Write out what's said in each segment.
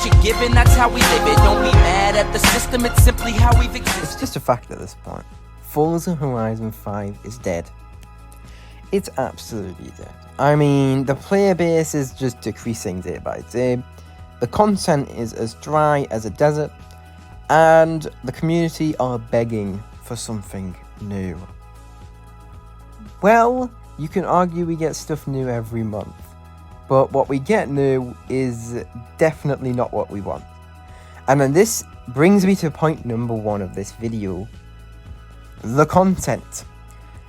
you're given, that's how we live it. Don't be mad at the system, it's simply how we've existed. It's just a fact at this point. Forza Horizon 5 is dead. It's absolutely dead. I mean, the player base is just decreasing day by day. The content is as dry as a desert. And the community are begging for something new. Well, you can argue we get stuff new every month. But what we get new is definitely not what we want. And then this brings me to point number 1 of this video. The content.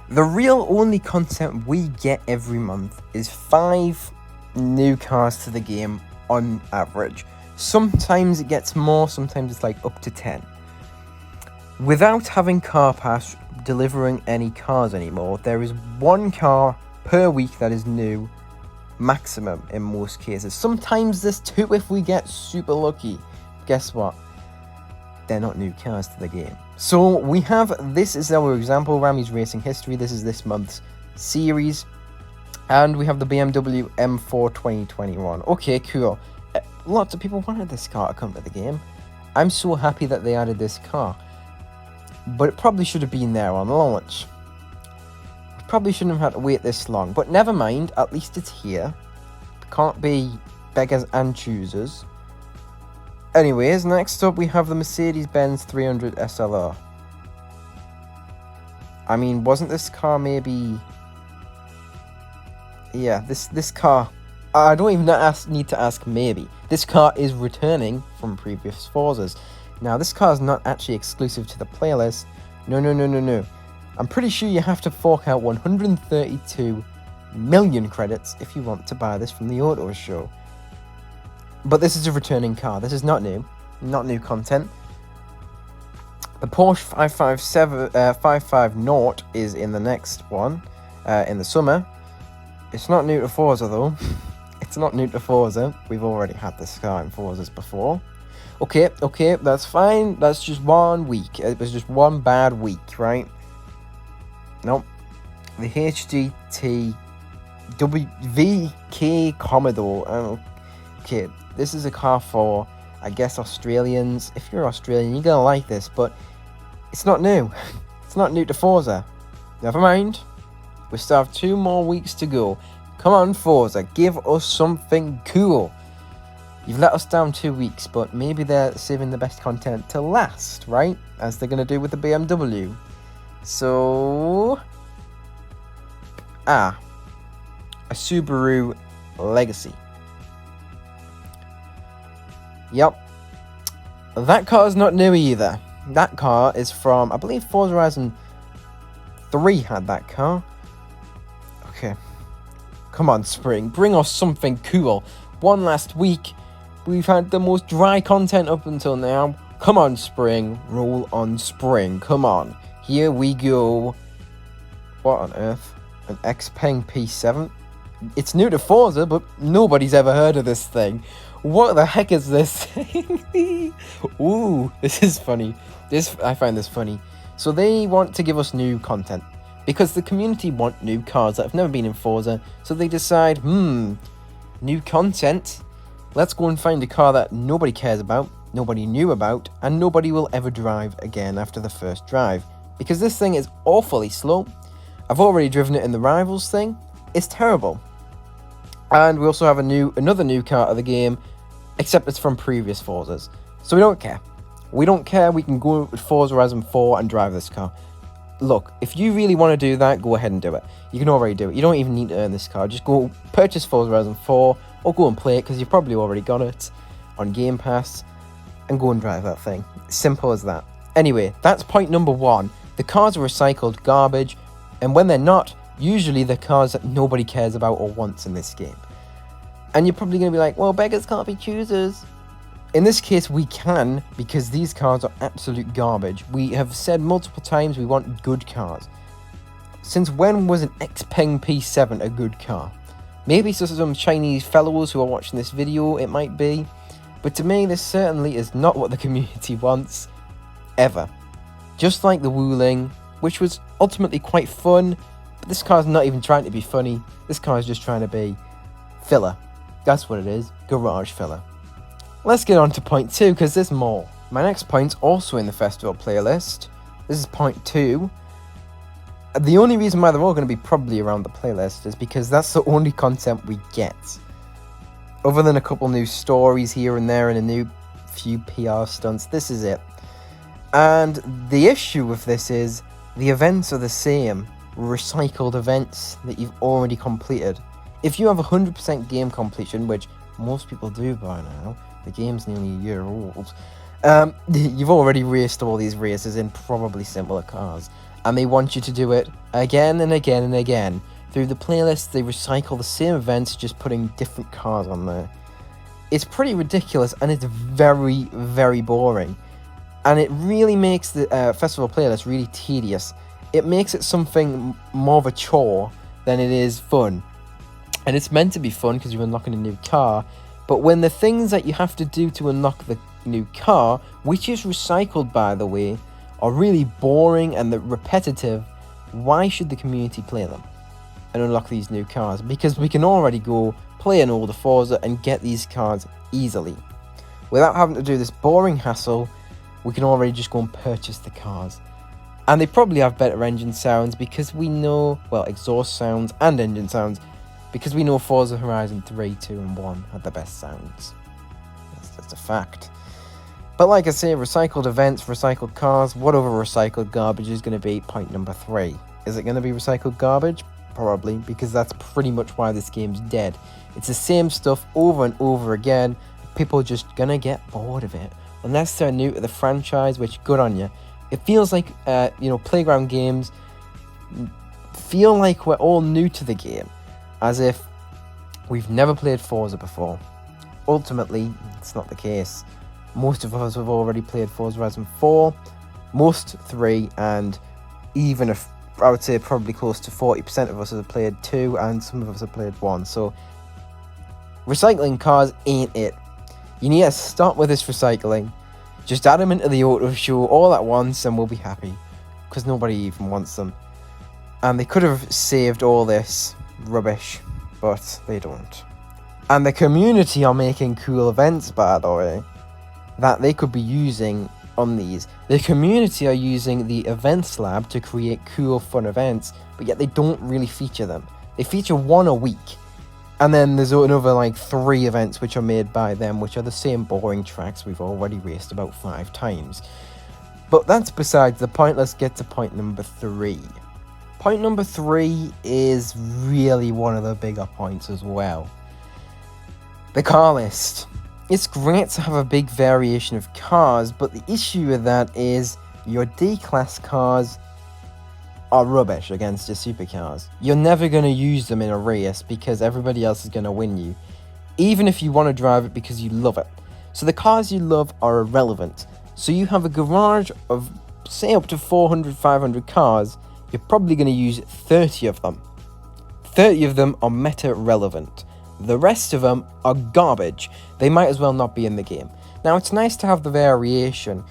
The real only content we get every month is 5 new cars to the game on average. Sometimes it gets more, sometimes it's like up to 10. Without having Car Pass delivering any cars anymore, there is 1 car per week that is new, maximum in most cases. Sometimes there's 2 if we get super lucky. Guess what? They're not new cars to the game. So we have, this is our example, Rami's Racing History. This is this month's series. And we have the BMW M4 2021. Okay, cool. Lots of people wanted this car to come to the game. I'm so happy that they added this car. But it probably should have been there on launch. We probably shouldn't have had to wait this long. But never mind, at least it's here. Can't be beggars and choosers. Anyways, next up we have the Mercedes-Benz 300 SLR. I mean, wasn't this car maybe... Yeah, this car... I don't even need to ask maybe. This car is returning from previous Forzas. Now, this car is not actually exclusive to the playlist. No. I'm pretty sure you have to fork out 132 million credits if you want to buy this from the auto show. But this is a returning car. This is not new. Not new content. The Porsche 550 is in the next one, in the summer. It's not new to Forza though. It's not new to Forza. We've already had this car in Forzas before. Okay, that's fine. That's just 1 week. It was just 1 bad week, right? Nope. The HGT VK Commodore. Okay, this is a car for, I guess, Australians. If you're Australian, you're gonna like this, but it's not new. It's not new to Forza. Never mind. We still have 2 more weeks to go. Come on, Forza, give us something cool. You've let us down 2 weeks, but maybe they're saving the best content to last, right? As they're going to do with the BMW. So... a Subaru Legacy. Yep. That car is not new either. That car is from, I believe Forza Horizon 3 had that car. Okay. Come on, Spring. Bring us something cool. 1 last week. We've had the most dry content up until now. Come on, Spring. Roll on, Spring. Come on. Here we go. What on earth? An Xpeng P7? It's new to Forza, but nobody's ever heard of this thing. What the heck is this thing? Ooh, this is funny. I find this funny. So they want to give us new content. Because the community want new cars that have never been in Forza. So they decide, new content. Let's go and find a car that nobody cares about, nobody knew about, and nobody will ever drive again after the first drive. Because this thing is awfully slow. I've already driven it in the Rivals thing. It's terrible. And we also have another new car of the game, except it's from previous Forzas. So we don't care. We don't care. We can go with Forza Horizon 4 and drive this car. Look, if you really want to do that, go ahead and do it. You can already do it. You don't even need to earn this car. Just go purchase Forza Horizon 4 or go and play it because you've probably already got it on Game Pass and go and drive that thing. Simple as that. Anyway, that's point number 1. The cars are recycled garbage, and when they're not, usually they're cars that nobody cares about or wants in this game. And you're probably going to be like, well, beggars can't be choosers. In this case, we can, because these cars are absolute garbage. We have said multiple times we want good cars. Since when was an Xpeng P7 a good car? Maybe to some Chinese fellows who are watching this video, it might be. But to me, this certainly is not what the community wants, ever. Just like the Wuling, which was ultimately quite fun, but this car's not even trying to be funny. This car is just trying to be filler. That's what it is, garage filler. let's get on to point 2, because there's more. My next point's also in the festival playlist. This is point 2. The only reason why they're all going to be probably around the playlist is because that's the only content we get. Other than a couple new stories here and there and a new few PR stunts, this is it. And the issue with this is the events are the same, recycled events that you've already completed. If you have 100% game completion, which most people do by now, the game's nearly a year old, you've already raced all these races in probably similar cars, and they want you to do it again and again and again. Through the playlist, they recycle the same events, just putting different cars on there. It's pretty ridiculous, and it's very, very boring. And it really makes the festival playlist really tedious. It makes it something more of a chore than it is fun. And it's meant to be fun because you're unlocking a new car, but when the things that you have to do to unlock the new car, which is recycled by the way, are really boring and repetitive, why should the community play them and unlock these new cars? Because we can already go play an older Forza and get these cars easily. Without having to do this boring hassle, we can already just go and purchase the cars. And they probably have better engine sounds because we know, well, exhaust sounds and engine sounds, because we know Forza Horizon 3, 2 and 1 had the best sounds. That's a fact. But like I say, recycled events, recycled cars, what other recycled garbage is going to be point number 3? Is it going to be recycled garbage? Probably, because that's pretty much why this game's dead. It's the same stuff over and over again. People are just going to get bored of it. Unless they're new to the franchise, which good on you. It feels like, playground games feel like we're all new to the game. As if we've never played Forza before. Ultimately, it's not the case. Most of us have already played Forza Horizon 4, most 3, and even if I would say probably close to 40% of us have played 2, and some of us have played 1. So, recycling cars ain't it. You need to stop with this recycling. Just add them into the auto show all at once and we'll be happy. Because nobody even wants them. And they could have saved all this rubbish, but they don't. And the community are making cool events, by the way, that they could be using on these. The community are using the events lab to create cool, fun events, but yet they don't really feature them. They feature one a week. And then there's another 3 events which are made by them, which are the same boring tracks we've already raced about 5 times. But that's besides the point. Let's get to point number 3. Point number 3 is really one of the bigger points as well. The car list. It's great to have a big variation of cars, but the issue with that is your D-class cars are rubbish against your supercars. You're never going to use them in a race because everybody else is going to win you, even if you want to drive it because you love it. So the cars you love are irrelevant. So you have a garage of, say, up to 400, 500 cars, you're probably going to use 30 of them. 30 of them are meta-relevant. The rest of them are garbage. They might as well not be in the game. Now, it's nice to have the variation,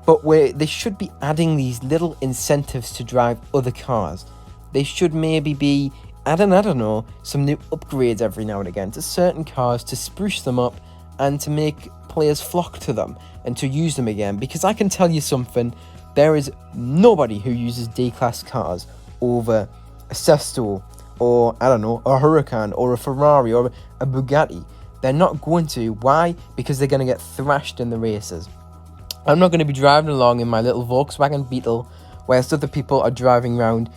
but they should be adding these little incentives to drive other cars. They should maybe be adding, I don't know, some new upgrades every now and again to certain cars to spruce them up and to make players flock to them and to use them again. Because I can tell you something, there is nobody who uses D-class cars over a Sesto or, I don't know, a Huracan or a Ferrari or a Bugatti. They're not going to. Why? Because they're going to get thrashed in the races. I'm not going to be driving along in my little Volkswagen Beetle whilst other people are driving around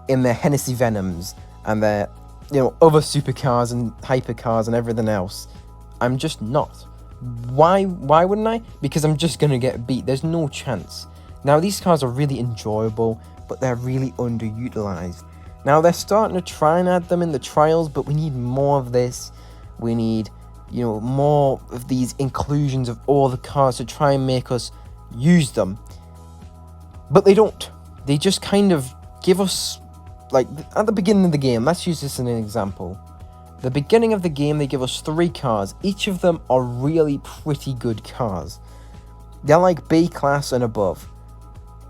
in their Hennessy Venoms and their, other supercars and hypercars and everything else. I'm just not. Why wouldn't I? Because I'm just going to get beat. There's no chance. Now, these cars are really enjoyable, but they're really underutilized. Now, they're starting to try and add them in the trials, but we need more of this. We need, more of these inclusions of all the cars to try and make us use them. But they don't. They just kind of give us, at the beginning of the game, let's use this as an example. The beginning of the game, they give us 3 cars. Each of them are really pretty good cars. They're like B-class and above.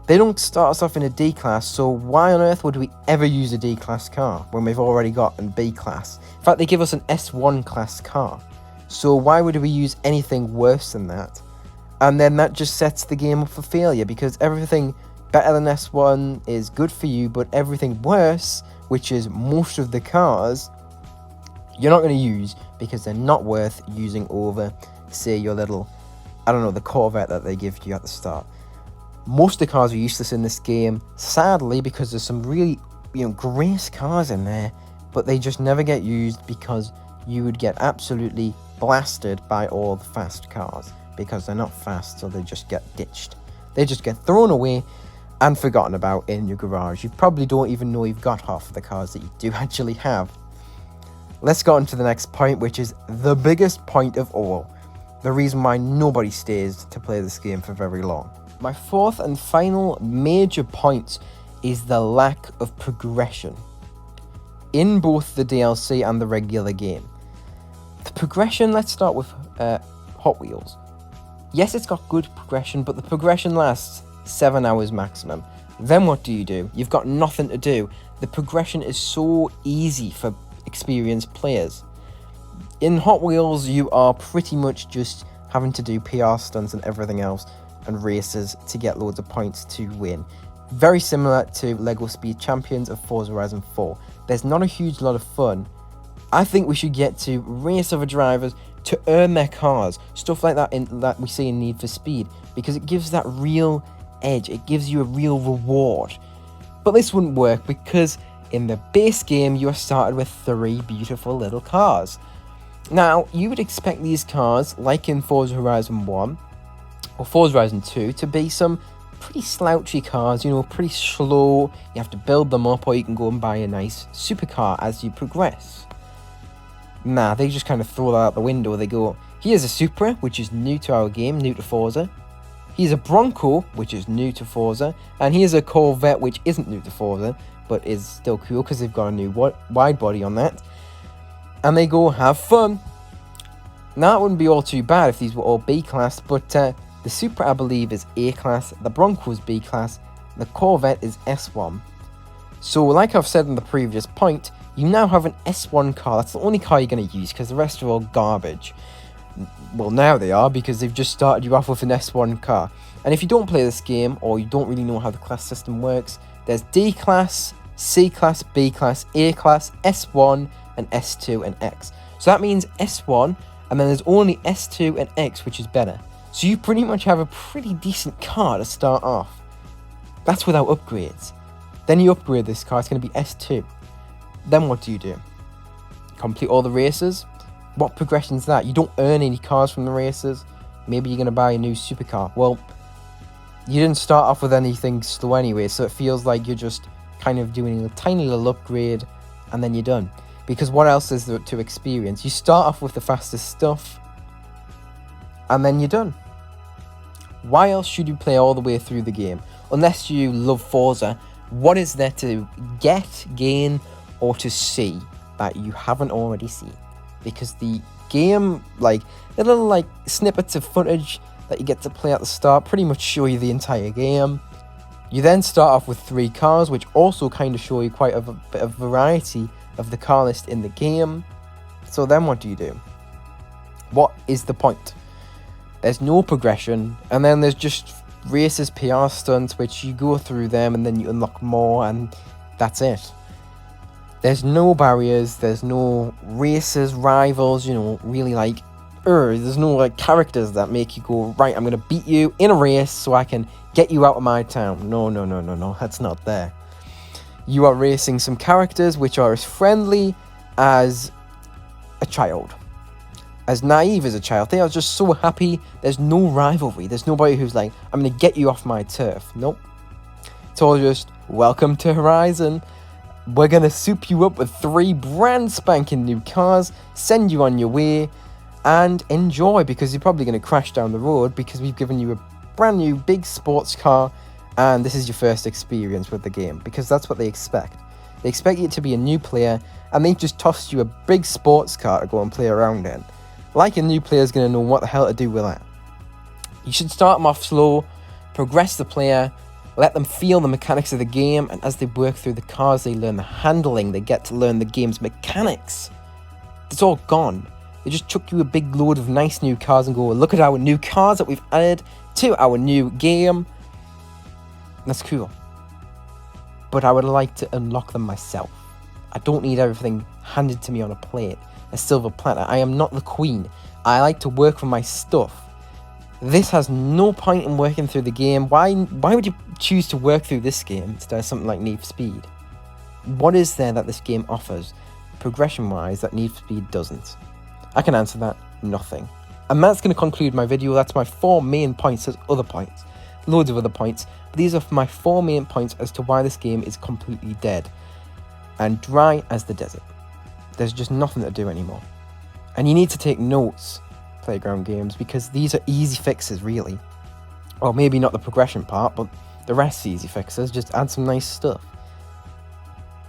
They don't start us off in a D-class, so why on earth would we ever use a D-class car when we've already got a B-class? In fact, they give us an S1 class car. So why would we use anything worse than that? And then that just sets the game up for failure, because everything better than S1 is good for you, but everything worse, which is most of the cars, you're not going to use because they're not worth using over, say, your little, I don't know, the Corvette that they give you at the start. Most of the cars are useless in this game, sadly, because there's some really, great cars in there, but they just never get used because you would get absolutely blasted by all the fast cars, because they're not fast, so they just get ditched. They just get thrown away and forgotten about in your garage. You probably don't even know you've got half of the cars that you do actually have. Let's go on to the next point, which is the biggest point of all. The reason why nobody stays to play this game for very long. My fourth and final major point is the lack of progression in both the DLC and the regular game. The progression, let's start with Hot Wheels. Yes, it's got good progression, but the progression lasts 7 hours maximum. Then what do? You've got nothing to do. The progression is so easy for experienced players. In Hot Wheels, you are pretty much just having to do PR stunts and everything else, and races to get loads of points to win. Very similar to LEGO Speed Champions of Forza Horizon 4. There's not a huge lot of fun. I think we should get to race other drivers to earn their cars, stuff like that that we see in Need for Speed, because it gives that real edge, it gives you a real reward. But this wouldn't work because in the base game you are started with 3 beautiful little cars. Now, you would expect these cars, like in Forza Horizon 1 or Forza Horizon 2, to be some pretty slouchy cars, pretty slow. You have to build them up, or you can go and buy a nice supercar as you progress. Nah, they just kind of throw that out the window. They go, here's a Supra, which is new to our game, new to Forza. Here's a Bronco, which is new to Forza. And here's a Corvette, which isn't new to Forza, but is still cool because they've got a new wide body on that. And they go, have fun. Now, it wouldn't be all too bad if these were all B-class, but the Supra, I believe, is A-class, the Bronco is B-class, the Corvette is S1. So, like I've said in the previous point, you now have an S1 car. That's the only car you're going to use, because the rest are all garbage. Well, now they are, because they've just started you off with an S1 car. And if you don't play this game, or you don't really know how the class system works, there's D-class, C-class, B-class, A-class, S1, and S2 and X. So that means S1, and then there's only S2 and X, which is better. So you pretty much have a pretty decent car to start off. That's without upgrades. Then you upgrade this car, it's going to be S2. Then what do? Complete all the races? What progression's that? You don't earn any cars from the races. Maybe you're going to buy a new supercar. Well, you didn't start off with anything slow anyway, so it feels like you're just kind of doing a tiny little upgrade, and then you're done. Because what else is there to experience? You start off with the fastest stuff, and then you're done. Why else should you play all the way through the game? Unless you love Forza, what is there to get, gain, or to see that you haven't already seen? Because the game, the little snippets of footage that you get to play at the start pretty much show you the entire game. You then start off with 3 cars, which also kind of show you quite a bit of variety of the car list in the game. So then what do? What is the point? There's no progression, and then there's just races, PR stunts, which you go through them and then you unlock more, and that's it. There's no barriers, there's no races, rivals, really there's no characters that make you go, right, I'm going to beat you in a race so I can get you out of my town. No, that's not there. You are racing some characters which are as friendly as a child. As naive as a child. They are just so happy. There's no rivalry. There's nobody who's like, I'm going to get you off my turf. Nope. It's all just, welcome to Horizon. We're going to soup you up with 3 brand spanking new cars, send you on your way, and enjoy, because you're probably going to crash down the road because we've given you a brand new big sports car, and this is your first experience with the game, because that's what they expect. They expect you to be a new player, and they've just tossed you a big sports car to go and play around in. Like a new player's going to know what the hell to do with that. You should start them off slow, progress the player, let them feel the mechanics of the game, and as they work through the cars, they learn the handling, they get to learn the game's mechanics. It's all gone. They just chuck you a big load of nice new cars and go, look at our new cars that we've added to our new game. That's cool. But I would like to unlock them myself. I don't need everything handed to me on a plate, a silver platter. I am not the queen. I like to work for my stuff. This has no point in working through the game. Why would you choose to work through this game instead of something like Need for Speed? What is there that this game offers, progression-wise, that Need for Speed doesn't? I can answer that, nothing. And that's going to conclude my video. That's my 4 main points. There's other points, loads of other points, but these are my 4 main points as to why this game is completely dead and dry as the desert. There's just nothing to do anymore. And you need to take notes, Playground Games, because these are easy fixes, really. Or maybe not the progression part, but the rest easy fixes. Just add some nice stuff.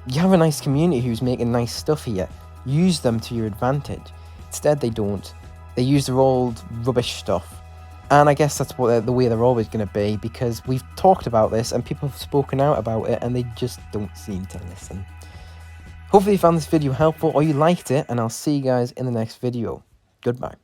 You have a nice community who's making nice stuff here. Use them to your advantage. Instead, they don't. They use their old rubbish stuff. And I guess that's what the way they're always going to be, because we've talked about this and people have spoken out about it and they just don't seem to listen. Hopefully you found this video helpful or you liked it, and I'll see you guys in the next video. Goodbye.